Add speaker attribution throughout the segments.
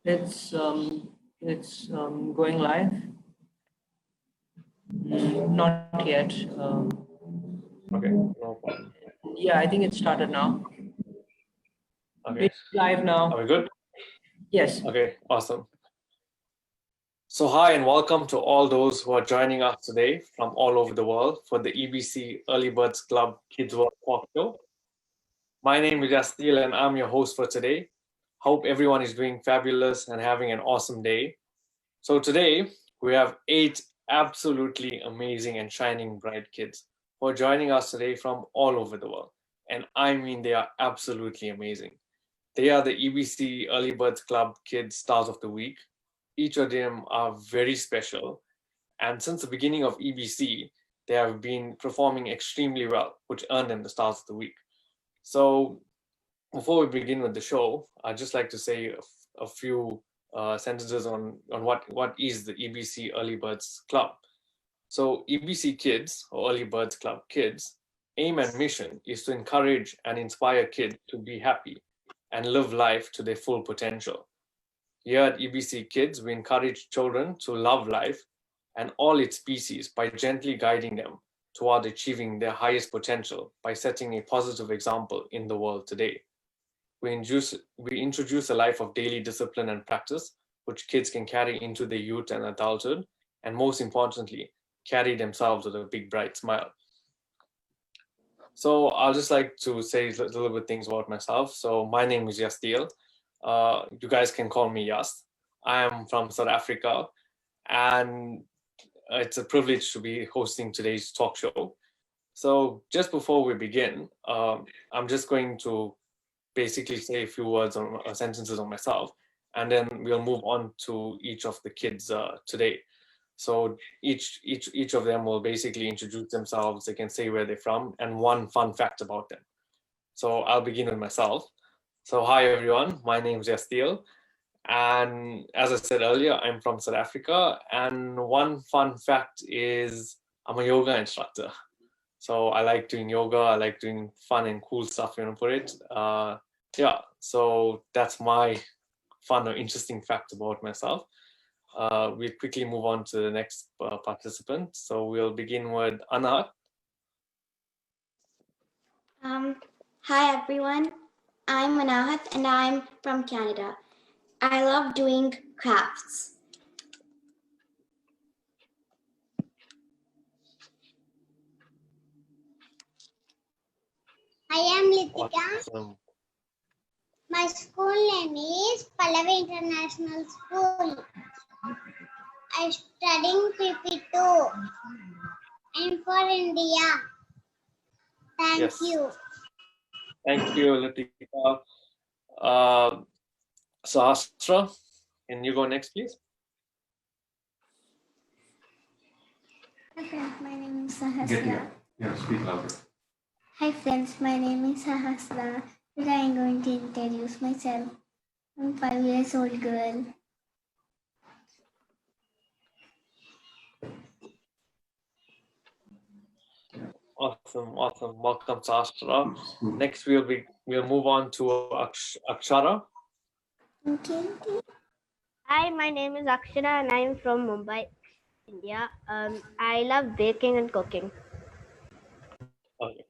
Speaker 1: It's going live. Not yet.
Speaker 2: Okay, no problem.
Speaker 1: Yeah, I think it started now.
Speaker 2: Okay,
Speaker 1: It's live now.
Speaker 2: are we good?
Speaker 1: Yes.
Speaker 2: Okay, awesome. So hi and welcome to all those who are joining us today from all over the world for the EBC Early Birds Club Kids World Talk Show. My name is Yastheel and I'm your host for today. Hope everyone is doing fabulous and having an awesome day. So today we have 8 absolutely amazing and shining bright kids who are joining us today from all over the world. And I mean, they are absolutely amazing. They are the EBC Early Birds Club Kids Stars of the Week. Each of them are very special. And since the beginning of EBC, they have been performing extremely well, which earned them the Stars of the Week. So before we begin with the show, I'd just like to say a few sentences on what is the EBC Early Birds Club. So EBC Kids, or Early Birds Club Kids, aim and mission is to encourage and inspire kids to be happy and live life to their full potential. Here at EBC Kids, we encourage children to love life and all its species by gently guiding them toward achieving their highest potential by setting a positive example in the world today. We introduce a life of daily discipline and practice, which kids can carry into their youth and adulthood, and most importantly, carry themselves with a big, bright smile. So I'll just like to say a little bit things about myself. So my name is Yastheel. You guys can call me Yas. I am from South Africa, and it's a privilege to be hosting today's talk show. So just before we begin, I'm just going to basically say a few words or sentences on myself, and then we'll move on to each of the kids today. So each of them will basically introduce themselves. They can say where they're from and one fun fact about them. So I'll begin with myself. So hi everyone, my name is Yastheel, and as I said earlier, I'm from South Africa. And one fun fact is I'm a yoga instructor. So I like doing yoga. I like doing fun and cool stuff, for it. Yeah, so that's my fun or interesting fact about myself. We'll quickly move on to the next participant. So we'll begin with Anna.
Speaker 3: Hi everyone, I'm Anahat and I'm from Canada. I love doing crafts.
Speaker 4: I am Litika.
Speaker 2: Awesome.
Speaker 4: My school name is Pallavi International School. I studying PP2. I'm for India. Thank you.
Speaker 2: Thank you, Litika. Sahasra, can you go next, please?
Speaker 3: Hi friends, my name is Sahasra.
Speaker 5: Yeah, speak louder.
Speaker 3: Hi friends, my name is Sahasra. Today I am going to introduce myself. I'm a 5 years old girl.
Speaker 2: Awesome. Welcome, Sahasra. Next, we'll move on to Akshara.
Speaker 3: Okay.
Speaker 6: Hi, my name is Akshara and I'm from Mumbai, India. I love baking and cooking.
Speaker 2: Okay.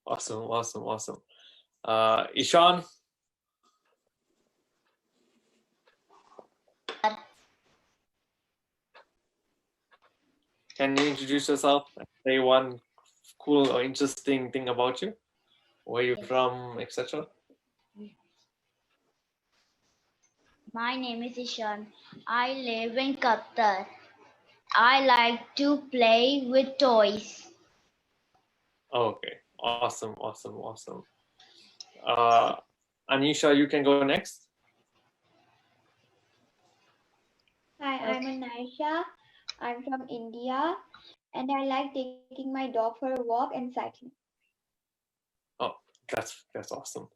Speaker 2: Awesome. Ishan. Can you introduce yourself and say one cool or interesting thing about you? Where you're from, etc.?
Speaker 7: My name is Ishan. I live in Qatar. I like to play with toys.
Speaker 2: Okay. Awesome. Anisha, you can go next.
Speaker 8: Hi, I'm Anisha. I'm from India and I like taking my dog for a walk and cycling.
Speaker 2: Oh, that's awesome.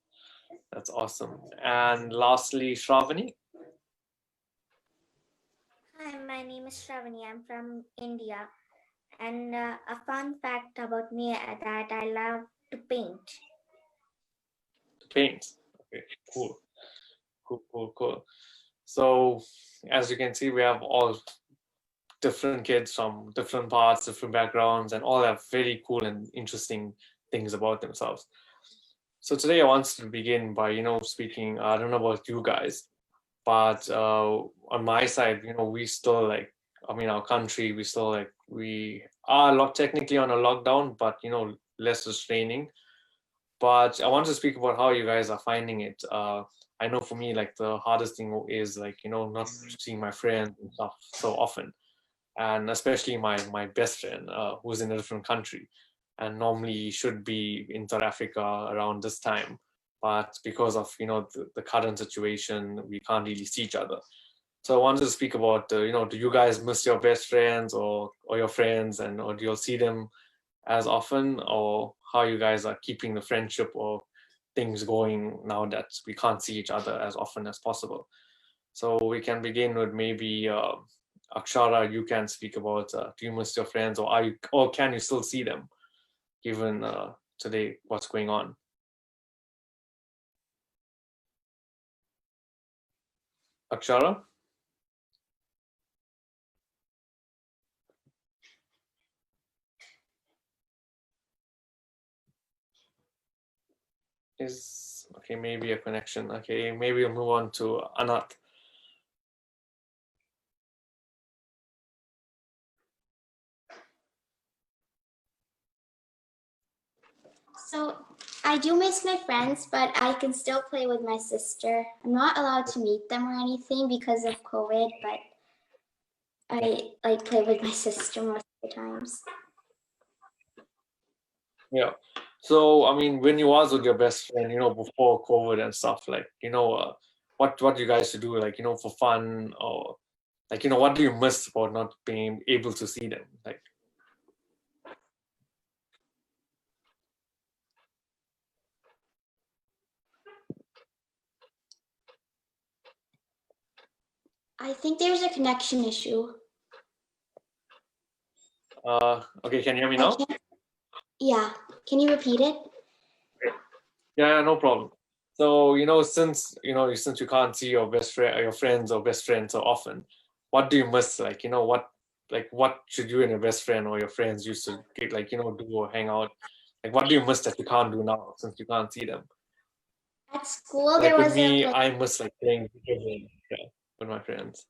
Speaker 2: That's awesome. And lastly, Shravani.
Speaker 3: Hi, my name is Shravani. I'm from India. And a fun fact about me that I love to paint.
Speaker 2: Paint. Okay, cool. So as you can see, we have all different kids from different parts, different backgrounds, and all have very cool and interesting things about themselves. So today I want to begin by, speaking, I don't know about you guys, but on my side, we still our country, we are technically on a lockdown, but, less restraining. But I want to speak about how you guys are finding it. I know for me, the hardest thing is not seeing my friends and stuff so often. And especially my best friend who's in a different country and normally should be in South Africa around this time, but because of the current situation, we can't really see each other. So I wanted to speak about do you guys miss your best friends or your friends, and or do you see them as often, or how you guys are keeping the friendship or things going now that we can't see each other as often as possible? So we can begin with maybe Akshara, you can speak about do you miss your friends, or can you still see them given today what's going on? Akshara? Is okay, maybe a connection. Okay, maybe we'll move on to Anat.
Speaker 3: So I do miss my friends, but I can still play with my sister. I'm not allowed to meet them or anything because of COVID, but I play with my sister most of the times.
Speaker 2: Yeah. So I mean, when you was with your best friend, before COVID and stuff, what you guys to do, for fun, or what do you miss about not being able to see them?
Speaker 3: I think there's a connection issue.
Speaker 2: Okay, can you hear me
Speaker 3: I
Speaker 2: now?
Speaker 3: can't, yeah, can you repeat it?
Speaker 2: Yeah, no problem. So, since you can't see your best friend, your friends or best friends so often, what do you miss? What should you and your best friend or your friends used to get, do or hang out? What do you miss that you can't do now since you can't see them?
Speaker 3: At school,
Speaker 2: Like
Speaker 3: there
Speaker 2: with
Speaker 3: was
Speaker 2: me, I miss playing video games, with my friends.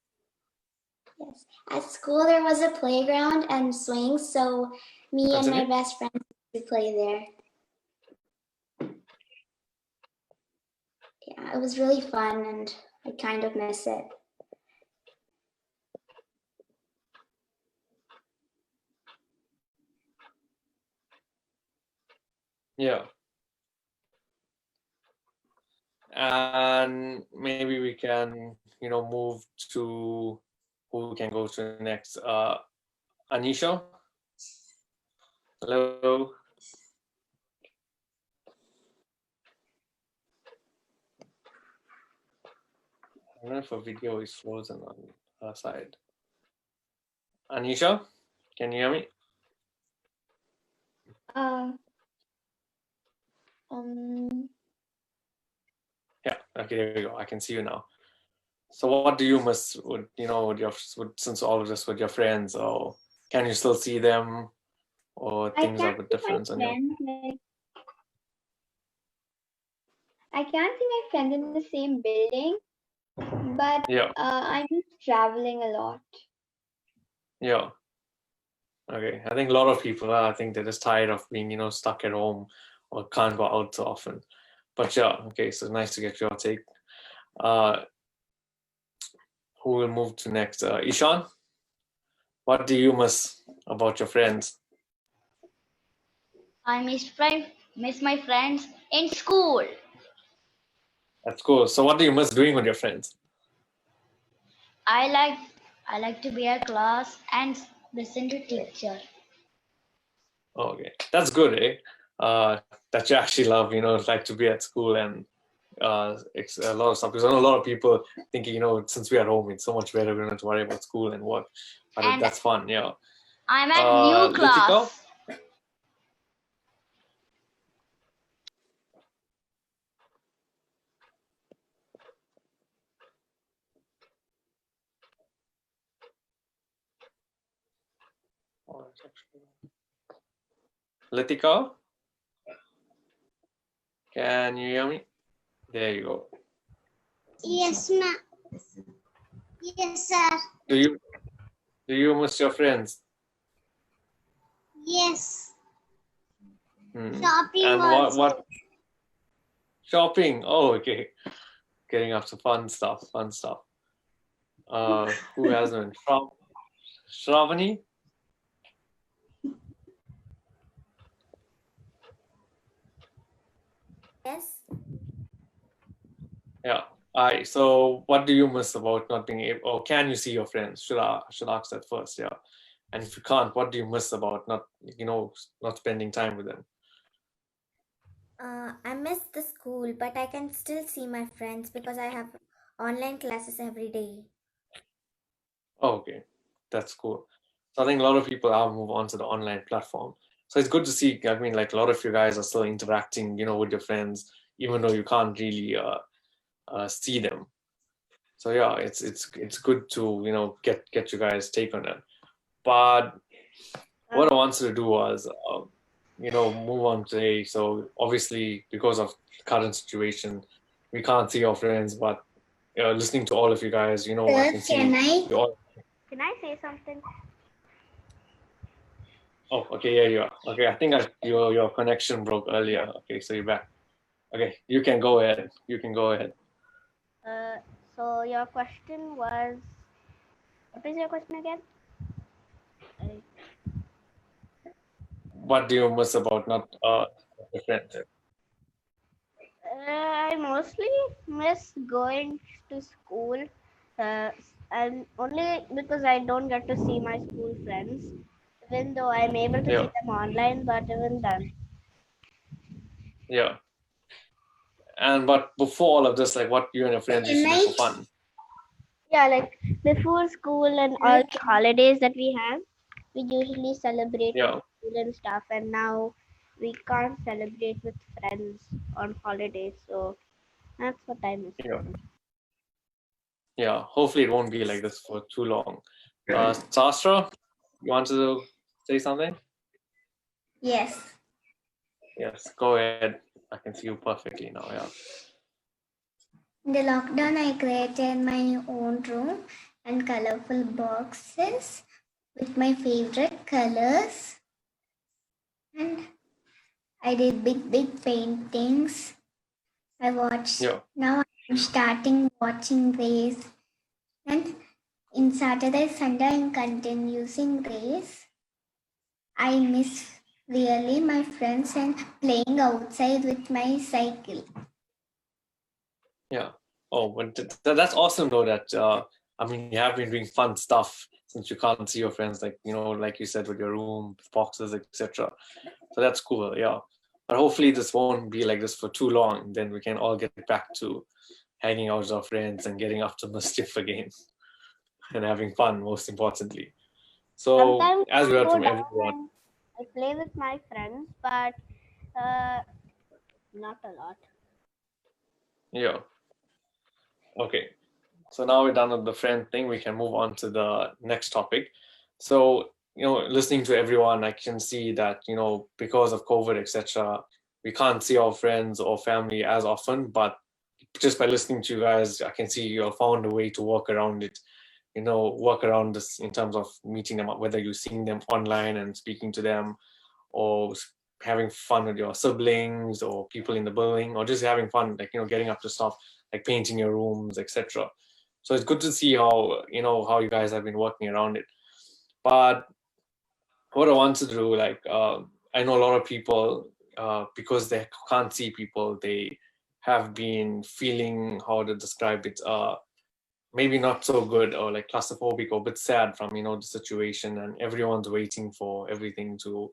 Speaker 3: yes. At school, there was a playground and swings, so me and my
Speaker 2: Continue.
Speaker 3: best friend used to play there. Yeah, it was really fun, and I kind of miss it.
Speaker 2: Yeah. And maybe we can, move to who can go to next. Anisha. Hello. I don't know if a video is frozen on her side. Anisha, can you hear me? Yeah. Okay, there we go. I can see you now. So, what do you miss with since all of this with your friends, or can you still see them, or things are a bit different on your?
Speaker 8: I can't see my friends in the same building, but
Speaker 2: Yeah.
Speaker 8: I miss traveling a lot.
Speaker 2: Yeah. Okay. I think a lot of people are. I think they're just tired of being, stuck at home or can't go out so often. But yeah. Okay. So nice to get your take. Who will move to next? Ishan. What do you miss about your friends?
Speaker 7: I miss my friends in school.
Speaker 2: At school. So what do you miss doing with your friends?
Speaker 7: I like to be at class and listen to teacher.
Speaker 2: Okay, that's good, eh? That you actually love, like to be at school and it's a lot of stuff. Because I know a lot of people thinking, since we're at home, it's so much better. We don't have to worry about school and work. But
Speaker 7: And
Speaker 2: that's fun, yeah.
Speaker 7: I'm at new
Speaker 2: Litika?
Speaker 7: class.
Speaker 2: Latika, can you hear me? There you go.
Speaker 4: Yes, ma'am. Yes, sir.
Speaker 2: Do you miss your friends?
Speaker 4: Yes.
Speaker 2: Hmm.
Speaker 4: Shopping
Speaker 2: And
Speaker 4: also.
Speaker 2: what shopping? Oh, okay. Getting up to fun stuff. Who hasn't? Shravani?
Speaker 3: Yes.
Speaker 2: Yeah. So what do you miss about not being able, or can you see your friends? Should ask that first, yeah. And if you can't, what do you miss about not spending time with them?
Speaker 3: I miss the school, but I can still see my friends because I have online classes every day.
Speaker 2: Oh, okay. That's cool. So I think a lot of people have moved on to the online platform. So it's good to see. I mean, like a lot of you guys are still interacting, with your friends, even though you can't really see them. So yeah, it's good to get you guys take on it. But what I wanted to do was move on today. So obviously because of the current situation, we can't see our friends, but listening to all of you guys, I can see you all.
Speaker 6: Can I say something?
Speaker 2: Oh, okay, yeah, you are. Okay, I think your connection broke earlier. Okay, so you're back. Okay, you can go ahead.
Speaker 6: So your question was, what is your question again?
Speaker 2: What do you miss about not your friends?
Speaker 6: I mostly miss going to school, and only because I don't get to see my school friends, even though I'm able to
Speaker 2: Yeah,
Speaker 6: see them online, but even then.
Speaker 2: yeah. And but before all of this, like what you and your friends used to do for fun?
Speaker 6: Yeah, like before school and all the holidays that we have, we usually celebrate
Speaker 2: Yeah,
Speaker 6: with school and stuff, and now we can't celebrate with friends on holidays, so that's what I miss.
Speaker 2: yeah, yeah. Hopefully it won't be like this for too long. Sastra, you want to say something?
Speaker 3: Yes.
Speaker 2: Yes, go ahead. I can see you perfectly now. Yeah.
Speaker 3: In the lockdown, I created my own room and colorful boxes with my favorite colors. And I did big paintings.
Speaker 2: Yeah.
Speaker 3: Now I'm starting watching race. And in Saturday, Sunday, I'm continuing race. I miss really my friends and playing outside with my cycle.
Speaker 2: Yeah. Oh, but that's awesome though that I mean you have been doing fun stuff since you can't see your friends, like like you said, with your room, boxes, etc. So that's cool, yeah. But hopefully this won't be like this for too long. Then we can all get back to hanging out with our friends and getting up to mischief again and having fun, most importantly. So
Speaker 6: Sometimes
Speaker 2: as we
Speaker 6: I
Speaker 2: heard
Speaker 6: go
Speaker 2: from
Speaker 6: down
Speaker 2: everyone,
Speaker 6: and I play with my friends, but not a lot.
Speaker 2: yeah. Okay. So now we're done with the friend thing. We can move on to the next topic. So, listening to everyone, I can see that, because of COVID, etc., we can't see our friends or family as often. But just by listening to you guys, I can see you found a way to work around it, work around this in terms of meeting them up, whether you're seeing them online and speaking to them, or having fun with your siblings or people in the building, or just having fun, like, getting up to stuff like painting your rooms, etc. So it's good to see how how you guys have been working around it. But what I want to do, like, I know a lot of people, because they can't see people, they have been feeling, how to describe it, maybe not so good, or like claustrophobic or a bit sad from the situation, and everyone's waiting for everything to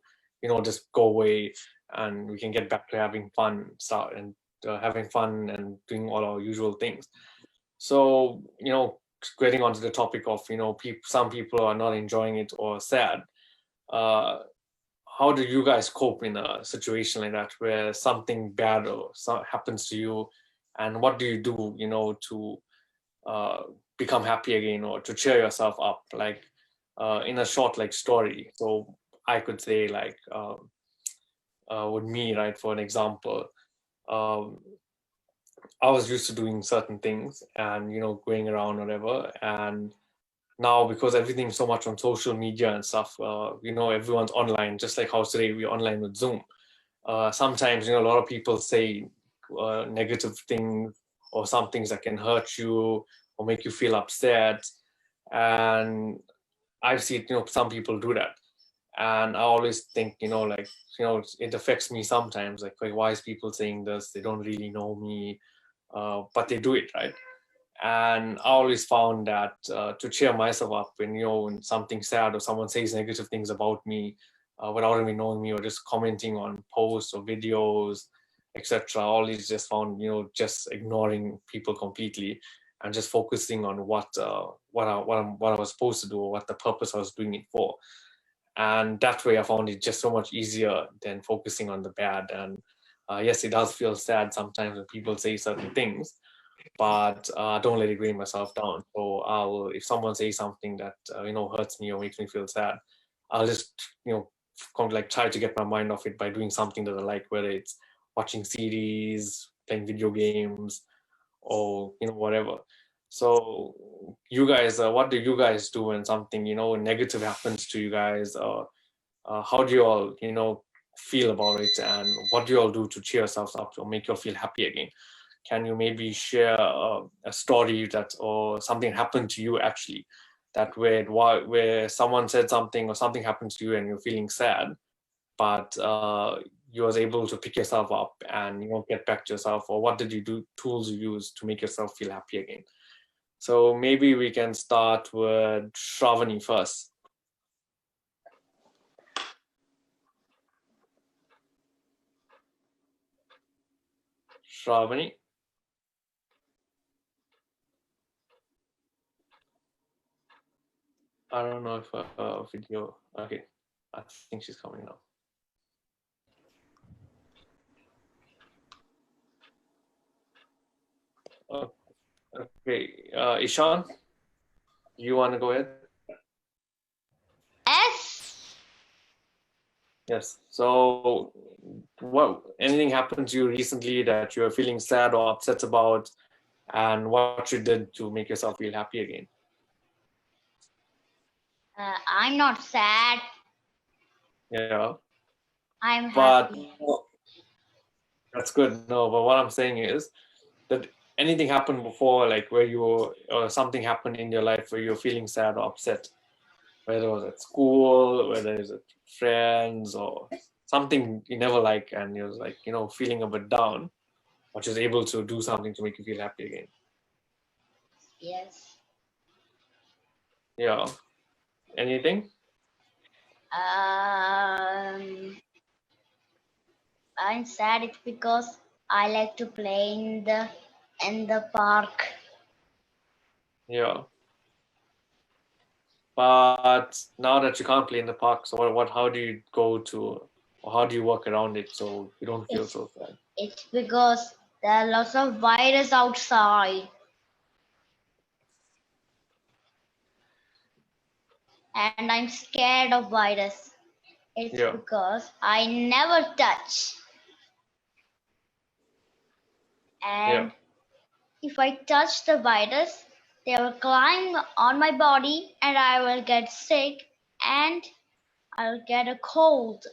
Speaker 2: just go away and we can get back to having fun, start and having fun and doing all our usual things. So getting onto the topic of some people are not enjoying it or sad, uh how do you guys cope in a situation like that where something bad or happens to you, and what do you do to uh, become happy again or to cheer yourself up, like in a short like story? So I could say like with me, right? For an example, I was used to doing certain things and going around whatever, and now because everything's so much on social media and stuff, everyone's online. Just like how today we're online with Zoom. Sometimes a lot of people say negative things or some things that can hurt you or make you feel upset, and I've seen some people do that, and I always think it affects me sometimes, like why is people saying this? They don't really know me, but they do it, right? And I always found that to cheer myself up when something sad or someone says negative things about me without even knowing me or just commenting on posts or videos, etc. Always just found just ignoring people completely and just focusing on what I was supposed to do or what the purpose I was doing it for. And that way I found it just so much easier than focusing on the bad. And yes, it does feel sad sometimes when people say certain things, but don't let it bring myself down. So if someone says something that hurts me or makes me feel sad, I'll just kind of like try to get my mind off it by doing something that I like, whether it's watching series, playing video games, or whatever. So you guys, what do you guys do when something negative happens to you guys? How do you all feel about it, and what do you all do to cheer yourselves up or make you all feel happy again? Can you maybe share a story that or something happened to you actually, that where someone said something or something happened to you and you're feeling sad, but you was able to pick yourself up and get back to yourself? Or what did you do, tools you use to make yourself feel happy again? So maybe we can start with Shravani first. Shravani? I don't know if video, okay, I think she's coming now. Okay, Ishan, you want to go ahead?
Speaker 7: Yes.
Speaker 2: Yes. So, anything happened to you recently that you're feeling sad or upset about, and what you did to make yourself feel happy again?
Speaker 7: I'm not sad.
Speaker 2: Yeah,
Speaker 7: I'm
Speaker 2: but
Speaker 7: happy.
Speaker 2: that's good. No, but what I'm saying is that anything happened before, like where you or something happened in your life where you're feeling sad or upset, whether it was at school, whether it's at friends, or something you never like, and you're like feeling a bit down, but you're able to do something to make you feel happy again.
Speaker 7: Yes.
Speaker 2: Yeah. Anything?
Speaker 7: I'm sad. It's because I like to play in the park.
Speaker 2: Yeah. But now that you can't play in the park, so how do you go to, or how do you work around it so you don't feel so sad?
Speaker 7: It's because there are lots of virus outside. And I'm scared of virus. It's
Speaker 2: Yeah.
Speaker 7: because I never touch. And if I touch the virus, they will climb on my body and I will get sick and I'll get a cold.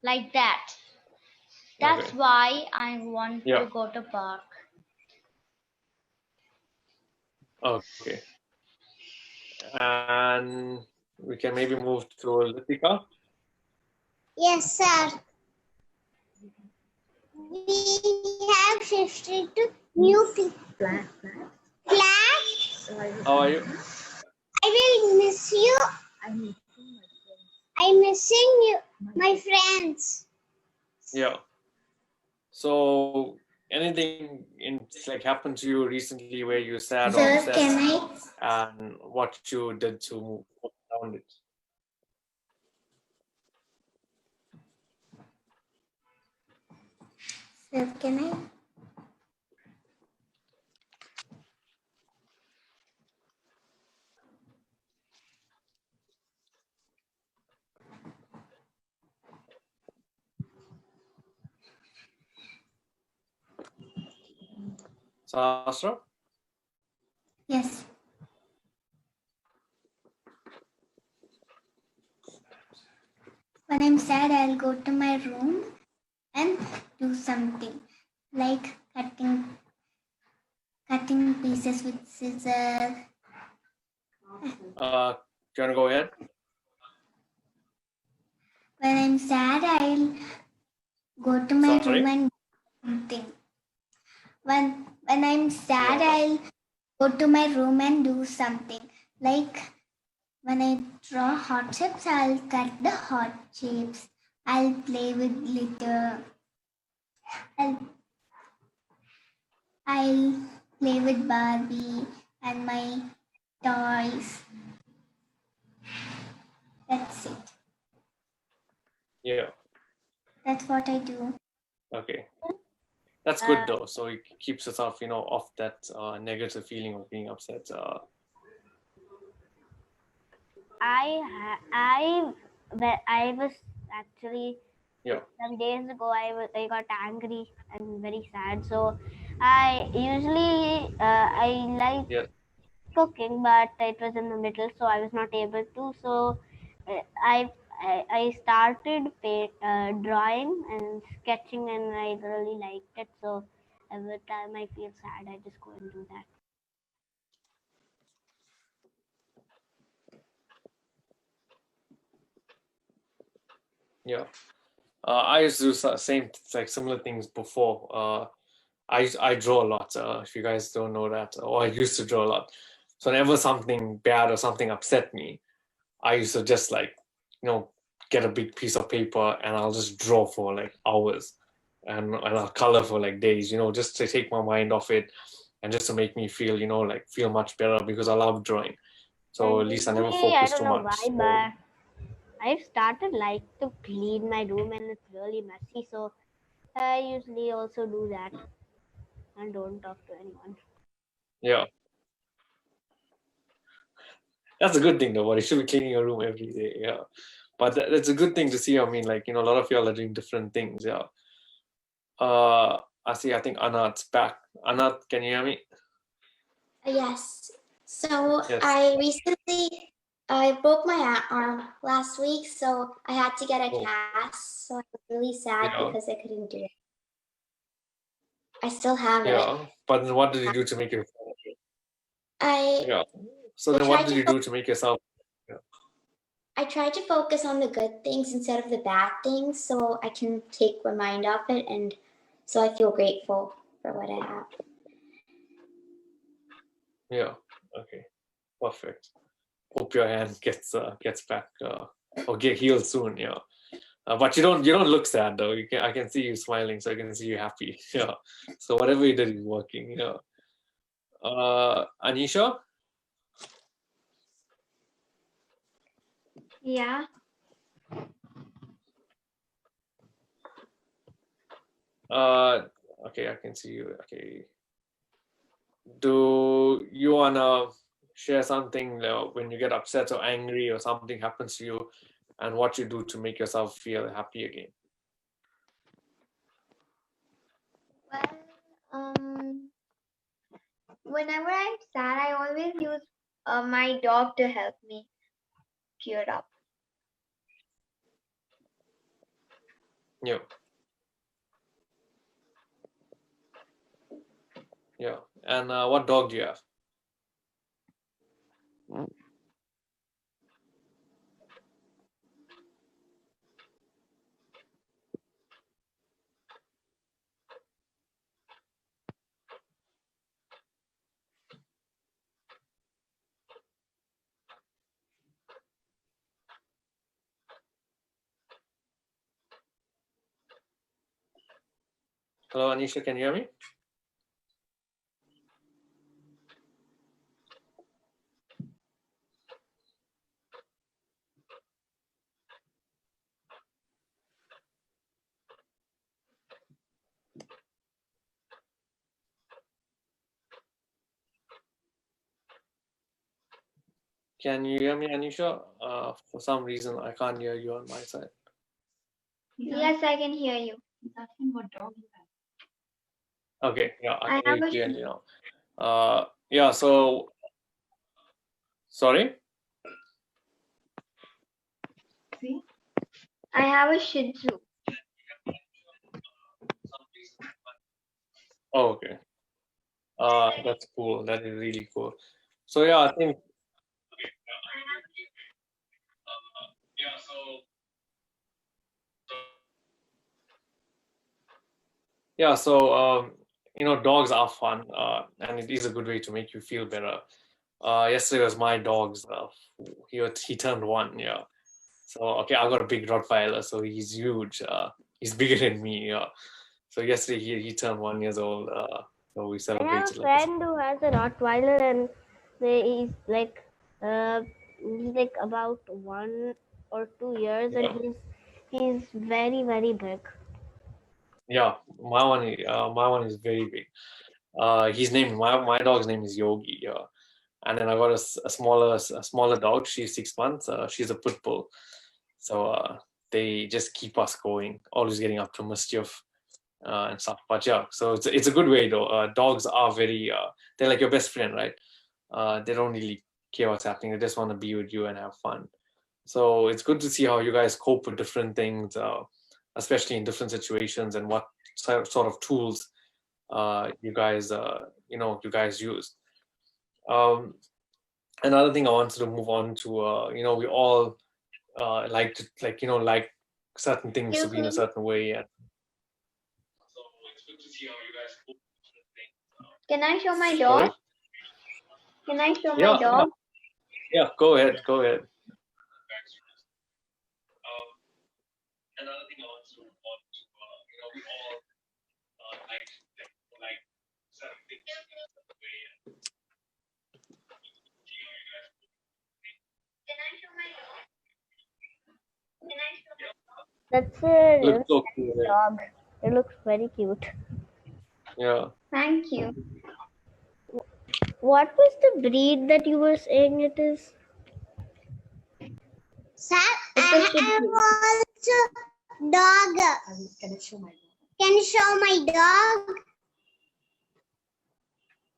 Speaker 7: Like that. That's
Speaker 2: Okay.
Speaker 7: why I want to go to park.
Speaker 2: Okay. And we can maybe move to Litika.
Speaker 4: Yes, sir. We have shifted to new flat.
Speaker 2: How are you?
Speaker 4: I will miss you. I'm missing you, my friends.
Speaker 2: Yeah. So anything like happened to you recently where you're sad or
Speaker 3: Sir,
Speaker 2: upset,
Speaker 3: can
Speaker 2: and what you did to move around it?
Speaker 3: Sir, can I?
Speaker 2: Sahasra?
Speaker 3: Yes. When I'm sad, I'll go to my room and do something like cutting pieces with scissors.
Speaker 2: Do you want to go ahead?
Speaker 3: When I'm sad, I'll go to my
Speaker 2: Sorry?
Speaker 3: room and do something. When I'm sad,
Speaker 2: Yeah.
Speaker 3: I'll go to my room and do something. Like when I draw heart shapes, I'll cut the heart shapes. I'll play with glitter. I'll play with Barbie and my toys. That's it.
Speaker 2: Yeah.
Speaker 3: That's what I do.
Speaker 2: Okay. That's good though. So it keeps yourself, off that negative feeling of being upset.
Speaker 6: I was actually
Speaker 2: Yeah.
Speaker 6: some days ago I got angry and very sad. So I usually I like
Speaker 2: Yeah.
Speaker 6: cooking, but it was in the middle, so I was not able to. So I started drawing and sketching, and I really liked it. So every time I feel sad, I just go and do that.
Speaker 2: Yeah. I used to do similar things before. I draw a lot. If you guys don't know that, or I used to draw a lot. So whenever something bad or something upset me, I used to just get a big piece of paper and I'll just draw for like hours, and I'll color for like days. Just to take my mind off it, and just to make me feel feel much better, because I love drawing. So at least I never
Speaker 6: Usually,
Speaker 2: focus
Speaker 6: I
Speaker 2: too
Speaker 6: don't know
Speaker 2: much.
Speaker 6: why, but I've started like to clean my room, and it's really messy. So I usually also do that and don't talk to anyone.
Speaker 2: Yeah. That's a good thing though, but you should be cleaning your room every day. Yeah. But that's a good thing to see. I mean, a lot of y'all are doing different things. Yeah. I think Anat's back. Anat, can you hear me?
Speaker 3: Yes. So
Speaker 2: Yes.
Speaker 3: I broke my arm last week, so I had to get a
Speaker 2: Oh.
Speaker 3: cast. So I was really sad
Speaker 2: Yeah.
Speaker 3: because I couldn't do it. I still have it.
Speaker 2: Yeah. But then what did you do to make yourself? Yeah. So then what did you do to make yourself?
Speaker 3: I tried to focus on the good things instead of the bad things, so I can take my mind off it, and so I feel grateful for what I have.
Speaker 2: Yeah. Okay. Perfect. Hope your hand gets back or get healed soon. Yeah. But you don't look sad though. I can see you smiling, so I can see you happy. Yeah. So whatever you did is working. Yeah. Anisha?
Speaker 8: Yeah.
Speaker 2: Okay, I can see you. Okay. Do you wanna share something when you get upset or angry or something happens to you, and what you do to make yourself feel happy again?
Speaker 8: Well, whenever I'm sad, I always use my dog to help me cheer up.
Speaker 2: Yeah. Yeah. And what dog do you have? Hello, Anisha, can you hear me? Can you hear me, Anisha? For some reason, I can't hear you on my side.
Speaker 8: Yes, I can hear you.
Speaker 2: Okay, yeah, I
Speaker 8: I
Speaker 2: can hear
Speaker 8: have
Speaker 2: you
Speaker 8: a
Speaker 2: clearly now. Yeah, so sorry.
Speaker 8: I have a Shih Tzu.
Speaker 2: Oh, okay. That's cool. That is really cool. So yeah, I think. Yeah, so dogs are fun, and it is a good way to make you feel better. Yesterday was my dog's. He turned 1. Yeah. So okay, I've got a big Rottweiler, so he's huge. He's bigger than me. Yeah. So yesterday he turned 1 years old. So we
Speaker 6: I have
Speaker 2: celebrated
Speaker 6: a
Speaker 2: like this.
Speaker 6: friend who has a Rottweiler, and he's like about 1 or 2 years,
Speaker 2: Yeah.
Speaker 6: and he's very very big.
Speaker 2: Yeah, my one is very big. My dog's name is Yogi. Yeah. And then I got a smaller dog. She's 6 months. She's a pit bull. So they just keep us going, always getting up to mischief and stuff. But yeah, so it's a good way though. Dogs are very they're like your best friend, right? They don't really care what's happening. They just want to be with you and have fun. So it's good to see how you guys cope with different things, especially in different situations, and what sort of tools you guys use. Another thing I wanted to move on to, we all like to like certain things to be in a certain way. And so it's good to see how you guys cope with different things.
Speaker 8: Can I show my
Speaker 2: Sorry?
Speaker 8: dog? Can I show
Speaker 2: Yeah,
Speaker 8: my dog?
Speaker 2: yeah. Go ahead. Another thing I wanted to move on to, we all like certain things to be in a certain way. And
Speaker 6: That's a
Speaker 2: looks so cool.
Speaker 6: dog. It looks very cute.
Speaker 2: Yeah.
Speaker 8: Thank you.
Speaker 6: What was the breed that you were saying it is?
Speaker 4: Sir,
Speaker 8: It's
Speaker 4: I
Speaker 8: a Shih
Speaker 4: have
Speaker 8: Tzu.
Speaker 4: also dog. Can you show my dog?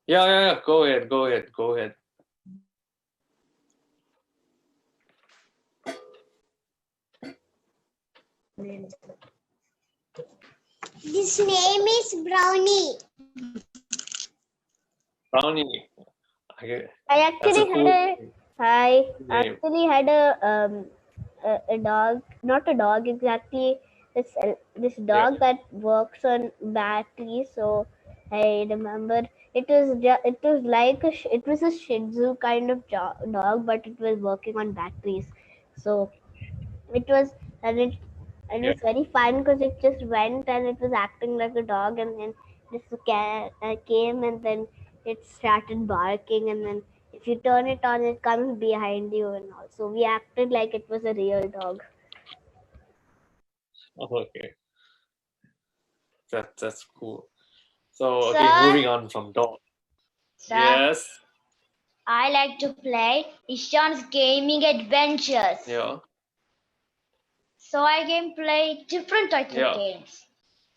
Speaker 2: Yeah. Go ahead.
Speaker 4: His name is Brownie.
Speaker 2: Brownie.
Speaker 6: I
Speaker 2: That's a
Speaker 6: actually
Speaker 2: cool name.
Speaker 6: had a dog, not a dog exactly. This dog that works on batteries. So I remember it was like it was a Shih Tzu kind of dog, but it was working on batteries. So it was and it was very fun because it just went and it was acting like a dog, and then this cat came and then it started barking, and then if you turn it on it comes behind you, and also we acted like it was a real dog.
Speaker 2: Okay, that's cool. So okay,
Speaker 7: Sir?
Speaker 2: moving on from dog.
Speaker 7: Sir,
Speaker 2: Yes.
Speaker 7: I like to play Ishan's gaming adventures.
Speaker 2: Yeah.
Speaker 7: So I can play different types
Speaker 2: Yeah.
Speaker 7: of games.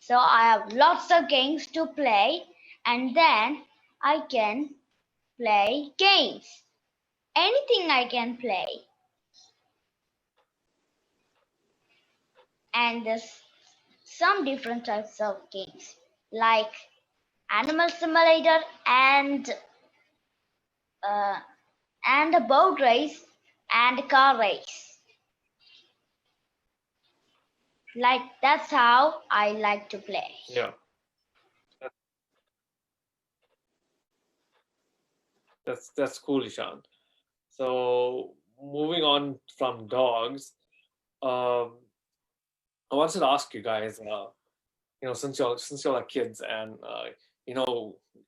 Speaker 7: So I have lots of games to play, and then I can play games. Anything I can play. And there's some different types of games like Animal Simulator uh, and a boat race and a car race. Like that's how I like to play.
Speaker 2: Yeah. That's cool, Ishan. So moving on from dogs, I wanted to ask you guys, since y'all are kids and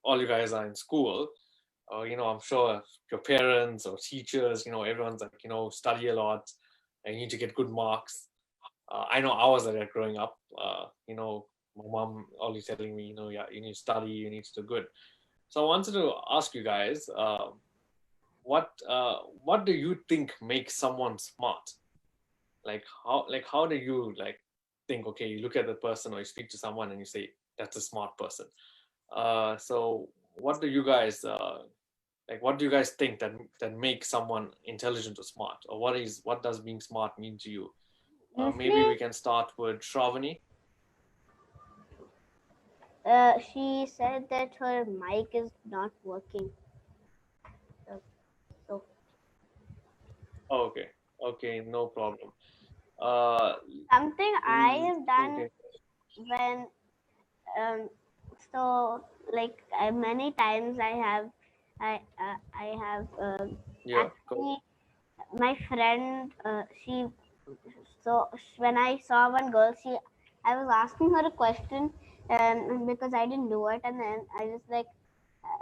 Speaker 2: all you guys are in school, I'm sure your parents or teachers, everyone's like, study a lot and you need to get good marks. I know I was like that growing up. My mom always telling me, yeah, you need to study, you need to do good. So I wanted to ask you guys, what do you think makes someone smart? How do you think, okay, you look at the person or you speak to someone and you say that's a smart person. So what do you guys like? What do you guys think that makes someone intelligent or smart, or what does being smart mean to you? Maybe we can start with Shravani.
Speaker 6: She said that her mic is not working. So
Speaker 2: Okay, no problem.
Speaker 6: something I have done
Speaker 2: Okay.
Speaker 6: when so like many times I have
Speaker 2: Yeah,
Speaker 6: actually my friend she when I saw one girl, I was asking her a question because I didn't know it, and then I just like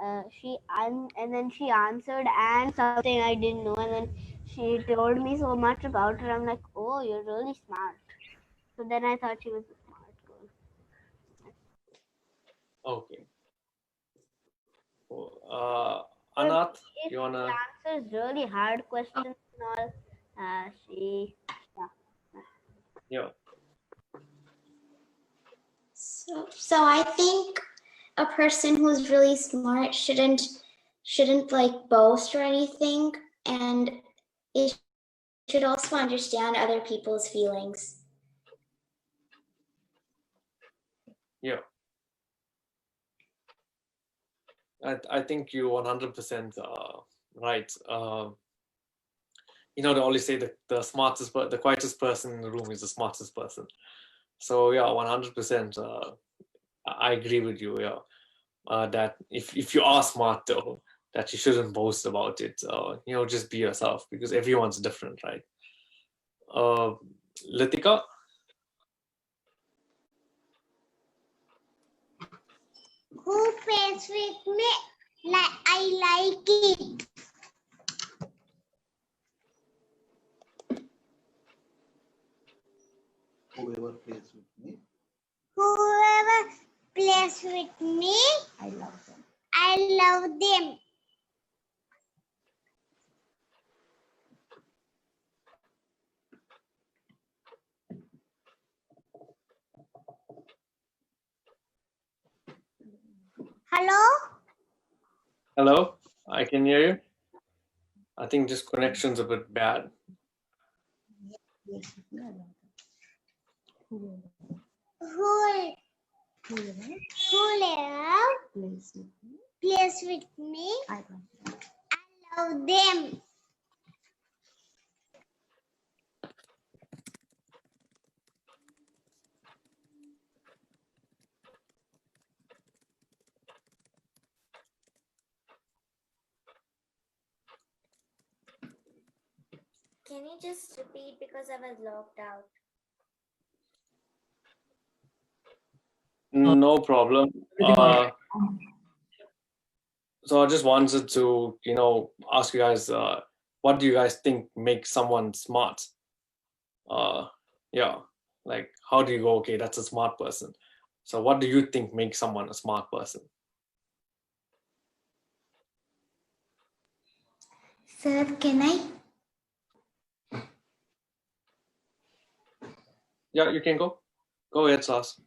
Speaker 6: and then she answered and something I didn't know, and then she told me so much about her. I'm like, oh, you're really smart. So then I thought she was a smart girl.
Speaker 2: Okay. Cool. Anath,
Speaker 6: If
Speaker 2: you wanna?
Speaker 6: she answers really hard questions and all, she
Speaker 2: Yeah.
Speaker 3: So I think a person who's really smart shouldn't like boast or anything, and it should also understand other people's feelings.
Speaker 2: Yeah. I think you 100% right. They always say that the quietest person in the room is the smartest person. So yeah, 100%. I agree with you. Yeah, that if you are smart though, that you shouldn't boast about it. Just be yourself because everyone's different, right? Litika.
Speaker 4: Who plays with me? Like I like it.
Speaker 5: Whoever plays with me,
Speaker 4: Whoever plays with me,
Speaker 5: I love them.
Speaker 4: I love them. Hello?
Speaker 2: Hello, I can hear you. I think this connection's a bit bad.
Speaker 5: Yes, I love them. Whoever
Speaker 4: Whoever
Speaker 5: plays with me,
Speaker 4: plays with me,
Speaker 5: I love them.
Speaker 4: I love them.
Speaker 3: Can you just repeat because I was locked out?
Speaker 2: No problem. So I just wanted to, ask you guys, what do you guys think makes someone smart? Yeah, like how do you go, okay, that's a smart person. So what do you think makes someone a smart person?
Speaker 3: Sir, can I?
Speaker 2: Yeah, you can go. Go ahead, Sas.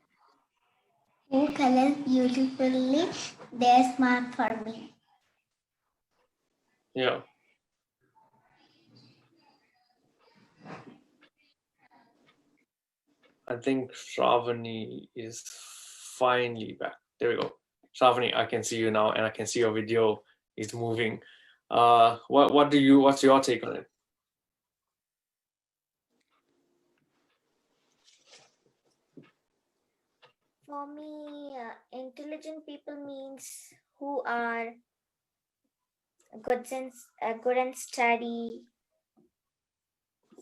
Speaker 3: Who colors beautifully? They're smart for me.
Speaker 2: Yeah. I think Shravani is finally back. There we go. Shravani, I can see you now, and I can see your video is moving. What's your take on it?
Speaker 3: For me, intelligent people means who are good and study.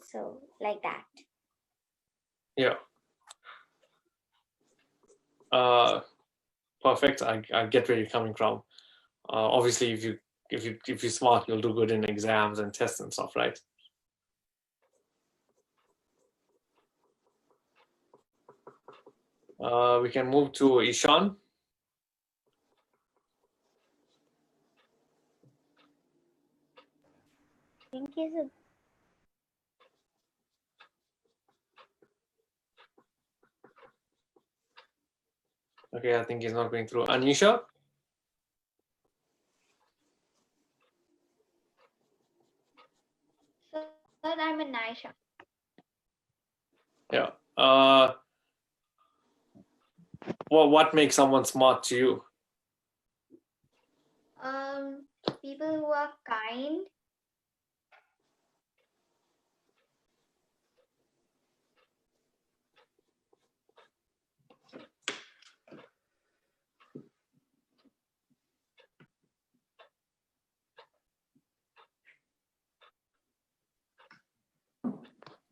Speaker 3: So like that.
Speaker 2: Yeah. Perfect. I get where you're coming from. Obviously, if you're smart, you'll do good in exams and tests and stuff, right? We can move to Ishan.
Speaker 6: think he's a
Speaker 2: Okay, I think he's not going through. Anisha. what makes someone smart to you?
Speaker 8: People who are kind.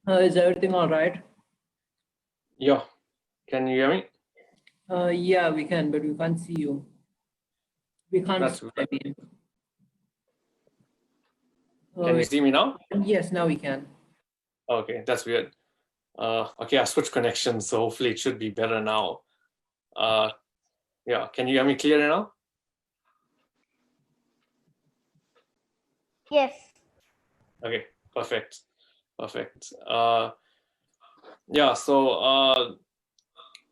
Speaker 1: Is everything all right?
Speaker 2: Yeah. Can you hear me?
Speaker 1: Yeah, we can, but we can't see you. We can't
Speaker 2: That's
Speaker 1: see,
Speaker 2: good.
Speaker 1: I mean.
Speaker 2: Can you see me now?
Speaker 1: Yes, now we can.
Speaker 2: Okay, that's weird. Okay, I switched connections, so hopefully it should be better now. Yeah, can you hear me clearer now?
Speaker 6: Yes.
Speaker 2: Okay, perfect. Perfect. Yeah, so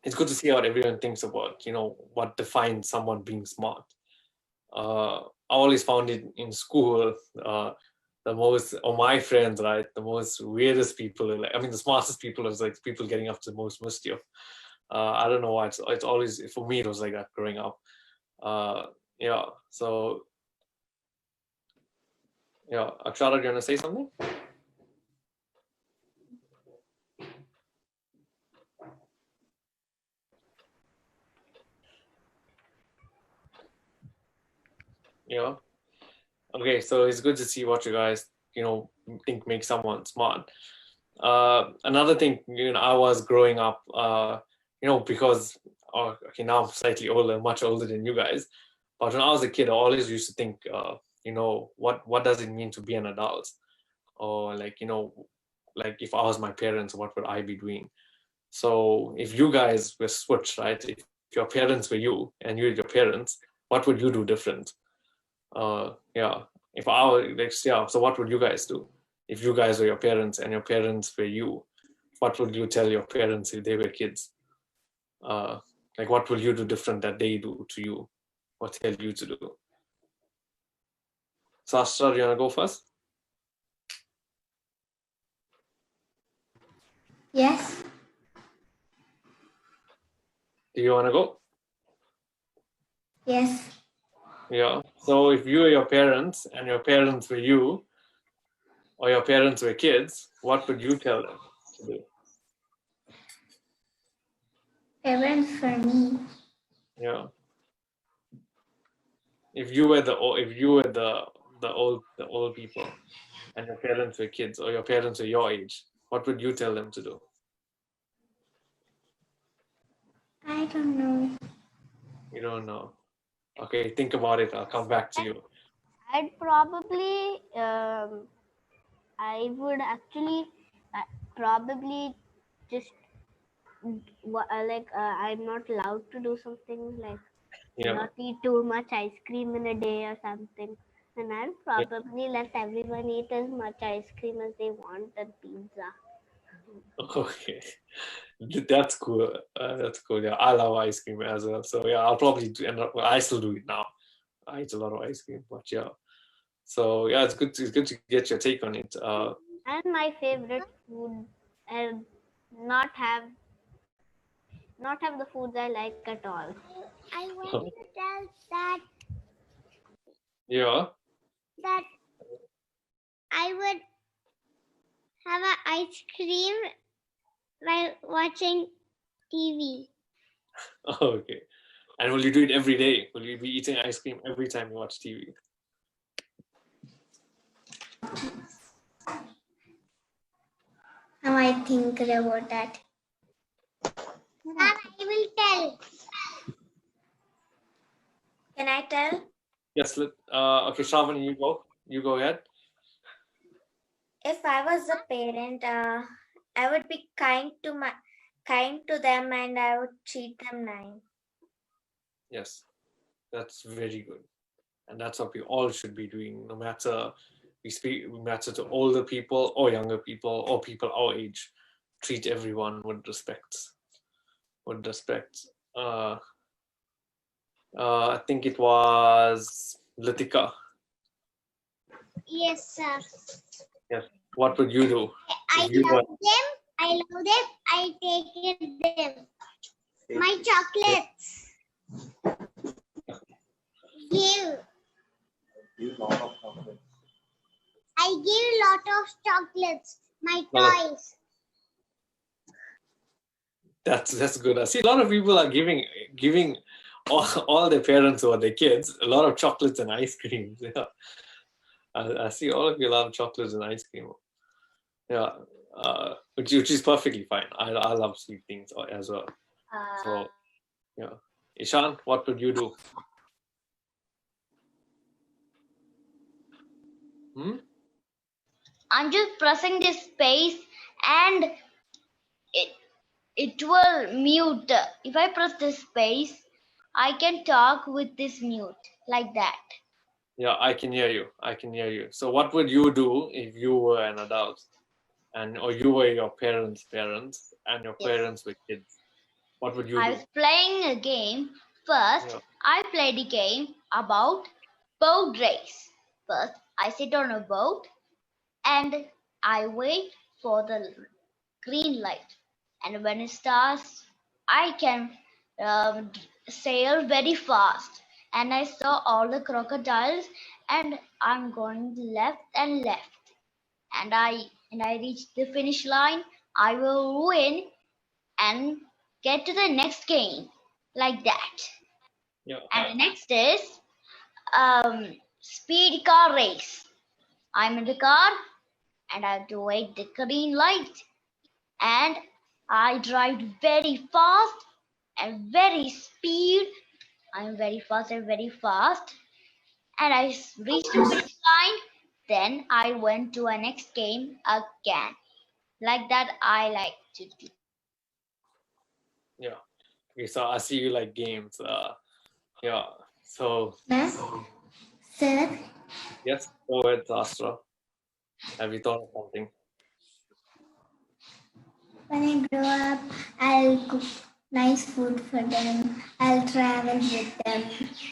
Speaker 2: it's good to see what everyone thinks about, what defines someone being smart. I always found it in school, my friends, right, the most weirdest people, the smartest people is like people getting up to the most mischief. I don't know why, it's always, for me, it was like that growing up. Yeah, so, yeah, Akshara, do you want to say something? Yeah. Okay, so it's good to see what you guys, think makes someone smart. Another thing, I was growing up, because, okay, now I'm slightly older, much older than you guys. But when I was a kid, I always used to think, what does it mean to be an adult? Or like if I was my parents, what would I be doing? So if you guys were switched, right? If your parents were you and you were your parents, what would you do different? Yeah. If I were, so what would you guys do? If you guys were your parents and your parents were you, what would you tell your parents if they were kids? Like what will you do different that they do to you? Or tell you to do? Sastra, do you wanna go first?
Speaker 3: Yes.
Speaker 2: Do you wanna go?
Speaker 3: Yes.
Speaker 2: Yeah. So if you were your parents and your parents were you, or your parents were kids, what would you tell them to do?
Speaker 3: Parents for me.
Speaker 2: Yeah. If you were the old people and your parents were kids or your parents were your age, what would you tell them to do?
Speaker 3: I don't know.
Speaker 2: You don't know. Okay, think about it. I'll come back to you.
Speaker 6: I'd probably, I would actually probably just I'm not allowed to do something like
Speaker 2: Yeah.
Speaker 6: not eat too much ice cream in a day or something. And I'll probably let everyone eat as much ice cream as they want and pizza.
Speaker 2: Okay. That's cool. That's cool. Yeah, I love ice cream as well. So yeah, I'll probably I still do it now. I eat a lot of ice cream, but yeah. So yeah, it's good to get your take on it.
Speaker 6: And my favorite food, and not have the foods I like at all.
Speaker 4: I want to tell that
Speaker 2: Yeah.
Speaker 4: I would have an ice cream while watching TV.
Speaker 2: Okay. And will you do it every day? Will you be eating ice cream every time you watch TV?
Speaker 3: Now I think about that.
Speaker 4: And I will tell.
Speaker 3: Can I tell?
Speaker 2: Yes. Okay, Shravan, you go. You go ahead.
Speaker 3: If I was a parent, I would be kind to them, and I would treat them nice.
Speaker 2: Yes, that's very good, and that's what we all should be doing. No matter we matter to older people or younger people or people our age, treat everyone with respect. With respect. I think it was Latika.
Speaker 4: Yes, sir.
Speaker 2: Yes. What would you do?
Speaker 4: I love them. I take care of them. My chocolates. Give. I give a lot of chocolates. My
Speaker 2: Lot
Speaker 4: toys.
Speaker 2: That's good. I see a lot of people are giving all their parents or their kids a lot of chocolates and ice creams. Yeah. I see all of you love chocolates and ice cream. Yeah, which is perfectly fine. I love sweet things as well. So yeah, Ishan, what would you do?
Speaker 7: I'm just pressing this space and it will mute. If I press this space, I can talk with this mute like that.
Speaker 2: Yeah, I can hear you. I can hear you. So what would you do if you were an adult or you were your parents' parents and your
Speaker 7: Yes.
Speaker 2: parents were kids? What would you
Speaker 7: I
Speaker 2: do?
Speaker 7: was playing a game. First,
Speaker 2: Yeah.
Speaker 7: I played a game about boat race. First, I sit on a boat and I wait for the green light. And when it starts, I can sail very fast. And I saw all the crocodiles, and I'm going left and left. And I reach the finish line. I will win and get to the next game like that.
Speaker 2: Yeah.
Speaker 7: And the next is speed car race. I'm in the car and I have to wait the green light, and I drive very fast and very speed. I'm very fast and very fast, and I reached the finish line. Then I went to a next game again. Like that, I like to do.
Speaker 2: Yeah. Okay, so I see you like games. Yeah. So
Speaker 3: Sir,
Speaker 2: yes, go ahead, Astra. Have you thought of something?
Speaker 3: when I grow up, I'll cook nice food for them. I'll travel with them.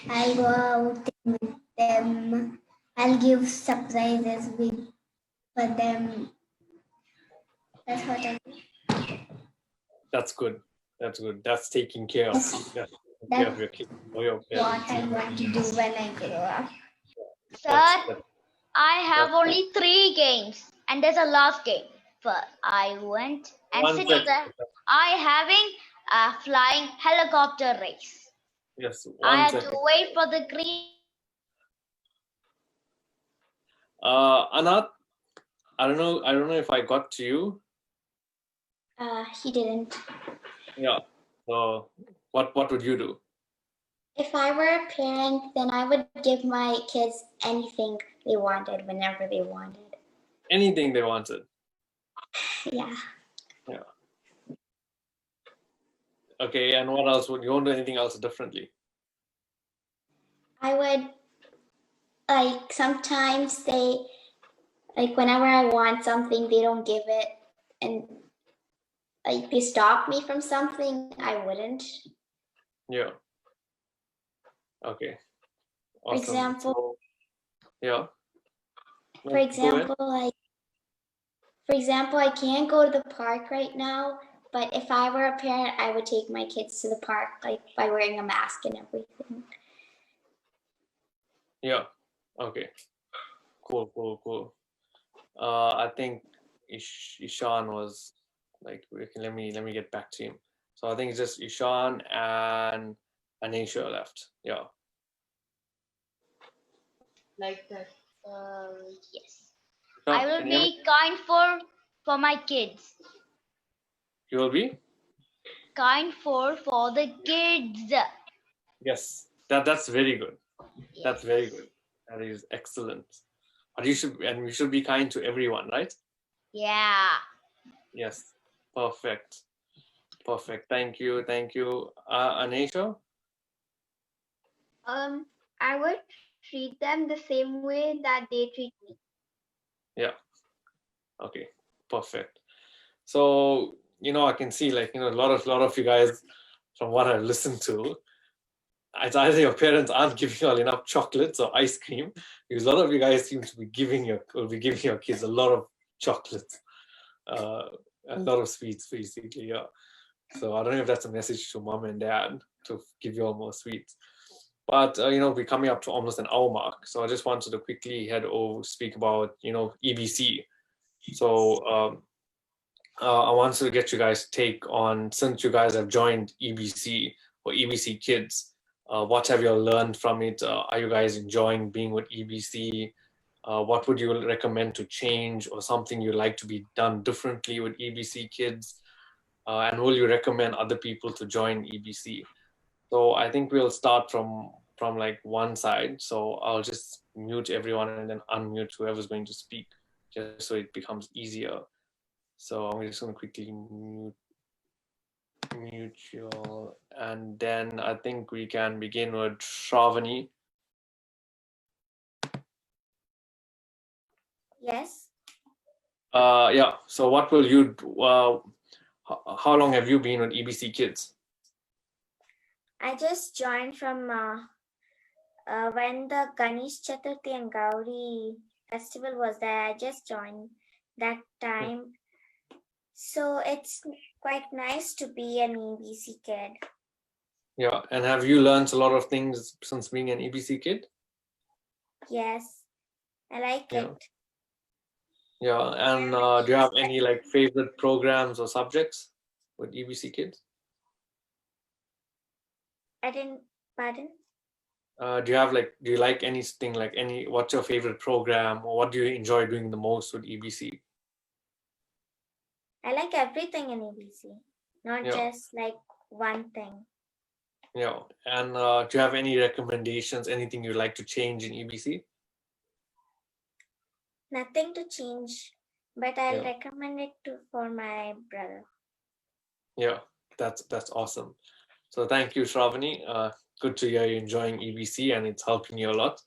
Speaker 3: I'll go out with them. I'll give surprises for them. That's what I do.
Speaker 2: That's good. That's good. That's taking care of your kids or your
Speaker 3: What
Speaker 2: parents.
Speaker 3: I want to do when I grow up.
Speaker 7: Sir, I have only 3 games, and there's a last game. But I went and
Speaker 2: One
Speaker 7: sit
Speaker 2: second.
Speaker 7: there. I having a flying helicopter race.
Speaker 2: Yes,
Speaker 7: I
Speaker 2: one
Speaker 7: had
Speaker 2: second.
Speaker 7: to wait for the green.
Speaker 2: Anat, I don't know if I got to you.
Speaker 3: He didn't.
Speaker 2: Yeah. So what would you do?
Speaker 3: If I were a parent, then I would give my kids anything they wanted whenever they wanted.
Speaker 2: Anything they wanted.
Speaker 3: Yeah.
Speaker 2: Yeah. Okay, and what else would you want to do anything else differently?
Speaker 3: I would, like, sometimes whenever I want something, they don't give it. And, like, they stop me from something, I wouldn't.
Speaker 2: Yeah. Okay.
Speaker 3: For
Speaker 2: Awesome.
Speaker 3: example,
Speaker 2: So, yeah.
Speaker 3: For
Speaker 2: Go ahead.
Speaker 3: example, I can't go to the park right now, but if I were a parent, I would take my kids to the park, like by wearing a mask and everything.
Speaker 2: Yeah. Okay. Cool. I think Ishan was like, let me get back to him. So I think it's just Ishan and Anisha left. Yeah.
Speaker 5: Like that.
Speaker 7: Yes.
Speaker 2: Ishan,
Speaker 7: I will
Speaker 2: can you hear me?
Speaker 7: be kind for my kids.
Speaker 2: You will be?
Speaker 7: Kind for the kids.
Speaker 2: Yes. That's very good.
Speaker 7: Yes.
Speaker 2: That's very good. That is excellent. But we should be kind to everyone, right?
Speaker 7: Yeah.
Speaker 2: Yes. Perfect. Thank you. Anisha?
Speaker 8: I would treat them the same way that they treat me.
Speaker 2: Yeah. Okay. Perfect. So, I can see a lot of you guys, from what I've listened to, it's either your parents aren't giving you all enough chocolates or ice cream, because a lot of you guys seem to be giving your kids a lot of chocolates, a lot of sweets, basically. Yeah. So I don't know if that's a message to mom and dad to give you all more sweets. But we're coming up to almost an hour mark, so I just wanted to quickly speak about EBC. So I wanted to get you guys' take on, since you guys have joined EBC or EBC Kids, what have you all learned from it? Are you guys enjoying being with EBC? What would you recommend to change, or something you like to be done differently with EBC Kids? And will you recommend other people to join EBC? So I think we'll start from like one side. So I'll just mute everyone and then unmute whoever's going to speak, just so it becomes easier. So I'm just going to quickly mute you all, and then I think we can begin with Shravani.
Speaker 3: Yes.
Speaker 2: Yeah. So what will you do? How long have you been with EBC Kids?
Speaker 3: I just joined from when the Ganesh Chaturthi and Gauri festival was there. I just joined that time. So it's quite nice to be an EBC kid.
Speaker 2: Yeah. And have you learned a lot of things since being an EBC kid?
Speaker 3: Yes, I like it.
Speaker 2: Yeah. And do you have any like favorite programs or subjects with EBC Kids?
Speaker 3: I didn't, pardon?
Speaker 2: Do you like anything, like what's your favorite program, or what do you enjoy doing the most with EBC?
Speaker 3: I like everything in EBC, not just like one thing.
Speaker 2: Yeah. And do you have any recommendations, anything you'd like to change in EBC?
Speaker 3: Nothing to change, but I'll recommend it for my brother.
Speaker 2: Yeah, that's awesome. So thank you, Shravani. Good to hear you enjoying EBC and it's helping you a lot.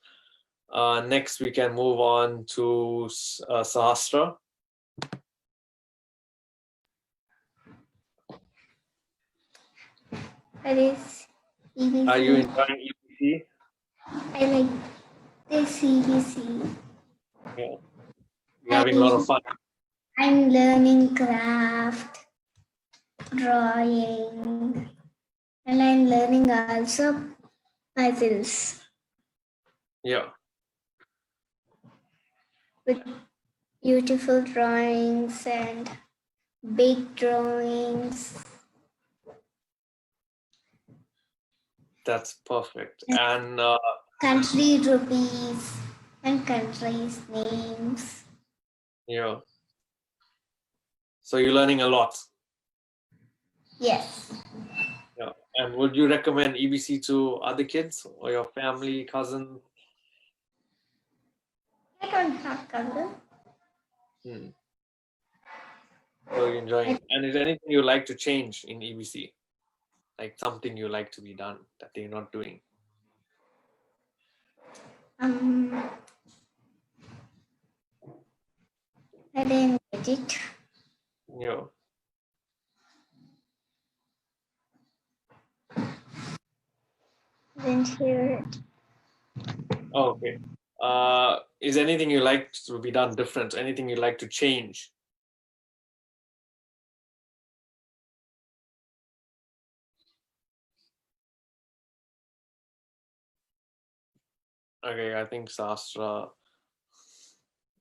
Speaker 2: Next, we can move on to Sahasra.
Speaker 4: What is EBC?
Speaker 2: Are you enjoying EBC?
Speaker 4: I like this EBC.
Speaker 2: Yeah. You're having a lot of fun.
Speaker 4: I'm learning craft, drawing, and I'm learning also puzzles
Speaker 2: Yeah.
Speaker 4: with beautiful drawings and big drawings.
Speaker 2: That's perfect. And
Speaker 4: country rupees and countries names.
Speaker 2: yeah. So you're learning a lot.
Speaker 4: Yes.
Speaker 2: Yeah. And would you recommend EBC to other kids or your family, cousins?
Speaker 4: I don't have color.
Speaker 2: So you're enjoying. And is there anything you like to change in EBC? Like something you like to be done that they're not doing?
Speaker 4: I didn't get it.
Speaker 2: Yeah.
Speaker 4: Didn't hear it.
Speaker 2: Oh, okay. Is anything you like to be done different? Anything you like to change? Okay, I think Sastra,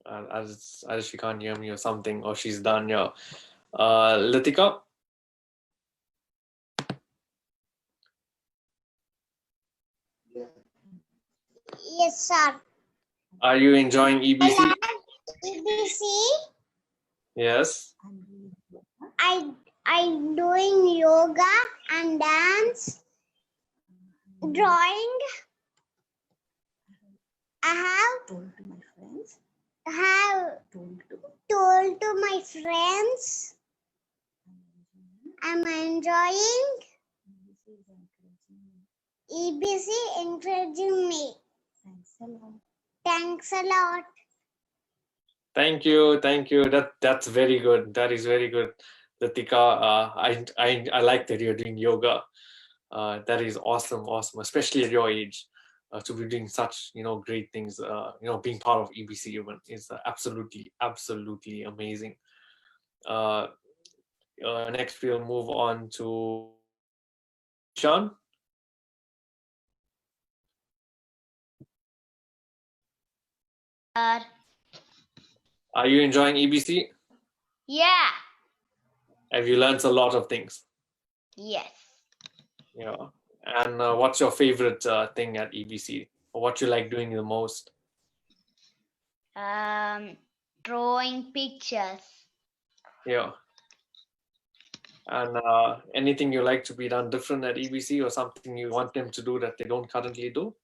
Speaker 2: as she can't hear me or something, or she's done. Yeah. Litika?
Speaker 4: Yes, sir.
Speaker 2: Are you enjoying EBC?
Speaker 4: EBC.
Speaker 2: Yes.
Speaker 4: I'm doing yoga and dance, drawing. I have told to my friends. I'm enjoying. EBC encouraging me. Thanks a lot.
Speaker 2: Thank you. That's very good. That is very good, Litika. I like that you're doing yoga. That is awesome, especially at your age, to be doing such great things. Being part of EBC even is absolutely amazing. next we'll move on to Sean.
Speaker 7: Uh,
Speaker 2: Are you enjoying EBC?
Speaker 7: yeah.
Speaker 2: Have you learned a lot of things?
Speaker 7: Yes.
Speaker 2: Yeah. And what's your favorite thing at EBC? Or what you like doing the most?
Speaker 7: Drawing pictures.
Speaker 2: Yeah. And anything you like to be done different at EBC, or something you want them to do that they don't currently do?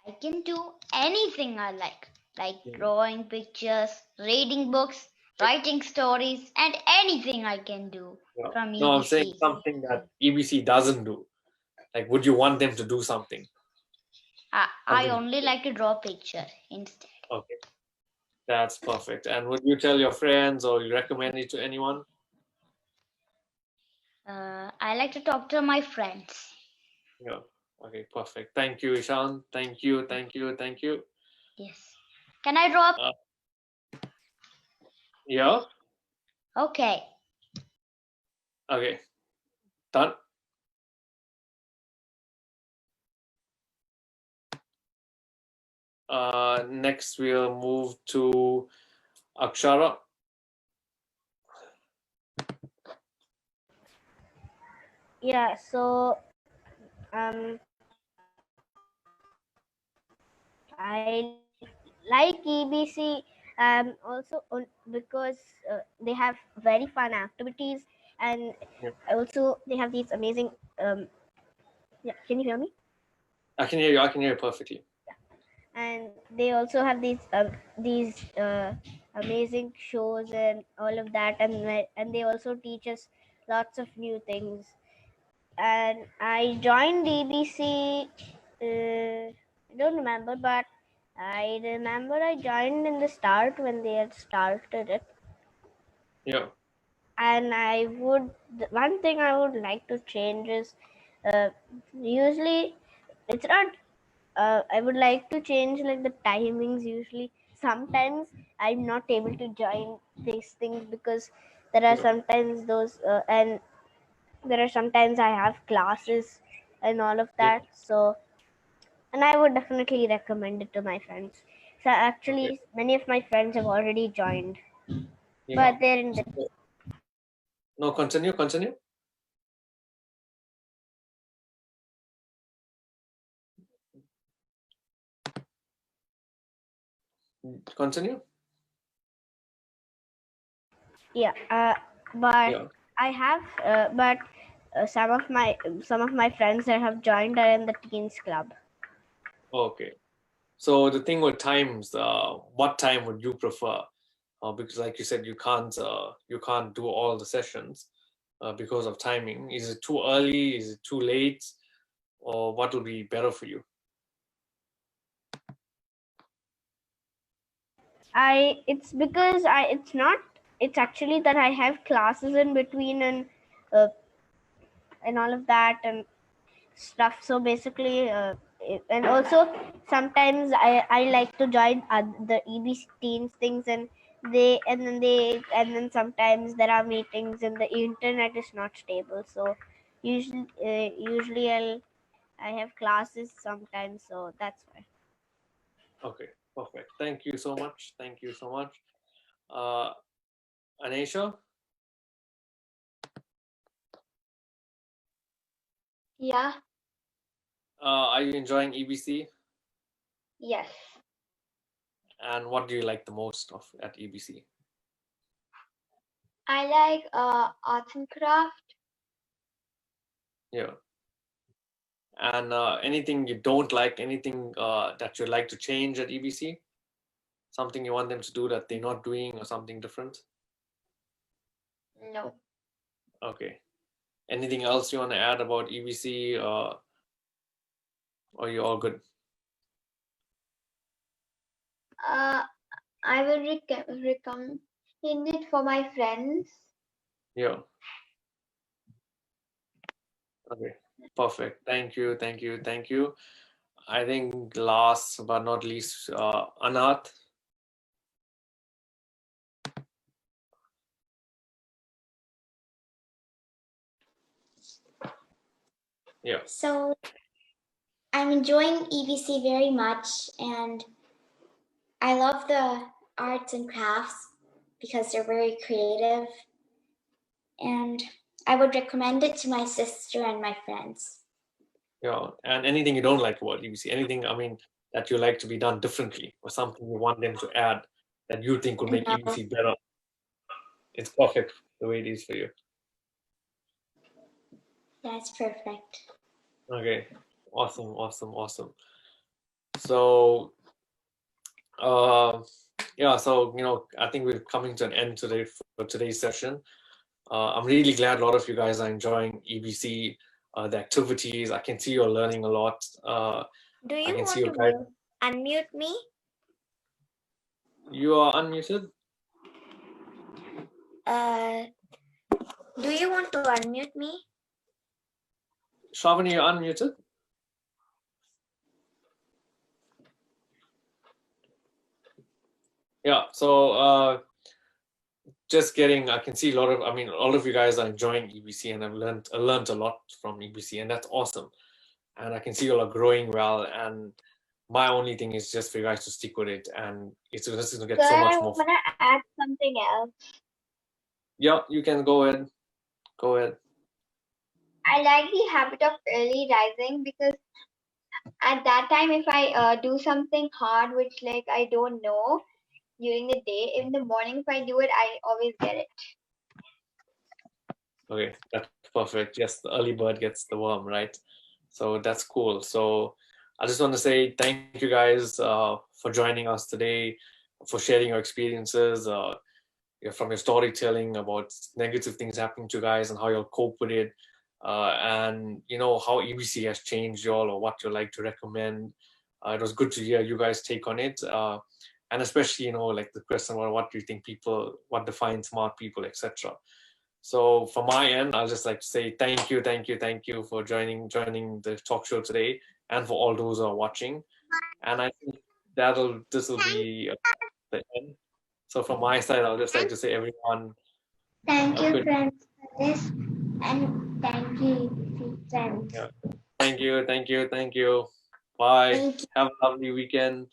Speaker 7: I can do anything I like
Speaker 2: Yeah.
Speaker 7: drawing pictures, reading books, writing stories, and anything I can do
Speaker 2: Yeah.
Speaker 7: from EBC.
Speaker 2: No, I'm saying something that EBC doesn't do. Like, would you want them to do something?
Speaker 7: I only like to draw picture instead.
Speaker 2: Okay, that's perfect. And would you tell your friends or you recommend it to anyone?
Speaker 7: I like to talk to my friends.
Speaker 2: Yeah. Okay, perfect. Thank you, Ishan. Thank you, thank you, thank you.
Speaker 7: Yes. Can I draw?
Speaker 2: Yeah.
Speaker 7: Okay.
Speaker 2: Okay. Done. Next we'll move to Akshara.
Speaker 6: Yeah, so I like EBC also because they have very fun activities, and
Speaker 2: Yeah.
Speaker 6: also they have these amazing yeah, can you hear me?
Speaker 2: I can hear you. I can hear you perfectly.
Speaker 6: And they also have these amazing shows and all of that, and they also teach us lots of new things. And I joined EBC. I don't remember, but I remember I joined in the start when they had started it.
Speaker 2: Yeah.
Speaker 6: And one thing I would like to change is usually it's not. I would like to change like the timings. Usually, sometimes I'm not able to join these things because there are
Speaker 2: Yeah.
Speaker 6: sometimes those and there are sometimes I have classes and all of
Speaker 2: Yeah.
Speaker 6: that. So, and I would definitely recommend it to my friends. So actually,
Speaker 2: Okay.
Speaker 6: many of my friends have already joined,
Speaker 2: Yeah.
Speaker 6: but they're in the
Speaker 2: No, continue. Continue.
Speaker 6: yeah. But
Speaker 2: Yeah.
Speaker 6: I have, but some of my friends that have joined are in the teens club.
Speaker 2: Okay. So the thing with times, what time would you prefer? Because like you said, you can't do all the sessions because of timing. Is it too early? Is it too late? Or what will be better for you?
Speaker 6: It's actually that I have classes in between and all of that and stuff. So basically, and also sometimes I like to join the EBC teens things, and then sometimes there are meetings and the internet is not stable. So usually I have classes sometimes, so that's why.
Speaker 2: Okay, perfect. Thank you so much. Thank you so much. Anisha,
Speaker 8: Yeah.
Speaker 2: are you enjoying EBC?
Speaker 8: Yes.
Speaker 2: And what do you like the most of at EBC?
Speaker 8: I like arts and craft.
Speaker 2: Yeah. And anything you don't like, anything that you'd like to change at EBC? Something you want them to do that they're not doing, or something different?
Speaker 8: No.
Speaker 2: Okay. Anything else you want to add about EBC, or you all good?
Speaker 8: I will recommend it for my friends.
Speaker 2: Yeah. Okay. Perfect. Thank you. Thank you. Thank you. I think last but not least, Anath. Yeah.
Speaker 3: So I'm enjoying EBC very much, and I love the arts and crafts because they're very creative, and I would recommend it to my sister and my friends.
Speaker 2: Yeah. And anything you don't like about EBC, anything, I mean, that you like to be done differently, or something you want them to add that you think would make
Speaker 3: No.
Speaker 2: EBC better. It's perfect the way it is for you.
Speaker 3: That's perfect.
Speaker 2: Okay. Awesome, awesome, awesome. So yeah, so I think we're coming to an end today for today's session. I'm really glad a lot of you guys are enjoying EBC, the activities. I can see you're learning a lot.
Speaker 3: Do you
Speaker 2: I can see
Speaker 3: want
Speaker 2: you guys.
Speaker 3: to unmute me?
Speaker 2: You are unmuted.
Speaker 3: Do you want to unmute me?
Speaker 2: Shravani, you're unmuted. Yeah, so just getting, I can see a lot of, I mean, all of you guys are enjoying EBC, and I learned a lot from EBC, and that's awesome. And I can see you all are growing well, and my only thing is just for you guys to stick with it, and it's just going to get so much more.
Speaker 8: I want to add something else.
Speaker 2: Yeah, you can go ahead. Go ahead.
Speaker 8: I like the habit of early rising because at that time, if I do something hard, which like I don't know during the day, in the morning, if I do it, I always get it.
Speaker 2: Okay, that's perfect. Yes, the early bird gets the worm, right? So that's cool. So I just want to say thank you guys for joining us today, for sharing your experiences, from your storytelling about negative things happening to you guys and how you'll cope with it, and how EBC has changed you all, or what you like to recommend. It was good to hear you guys take on it, and especially like the question about what do you think what defines smart people, etc. So from my end, I'll just like to say thank you for joining the talk show today, and for all those who are watching. And I think this will be the end. So from my side, I'll just like to say everyone.
Speaker 4: Thank you,
Speaker 2: good.
Speaker 4: friends, for this. And thank you, friends.
Speaker 2: Yeah. Thank you. Bye.
Speaker 3: Thank you.
Speaker 2: Have a lovely weekend.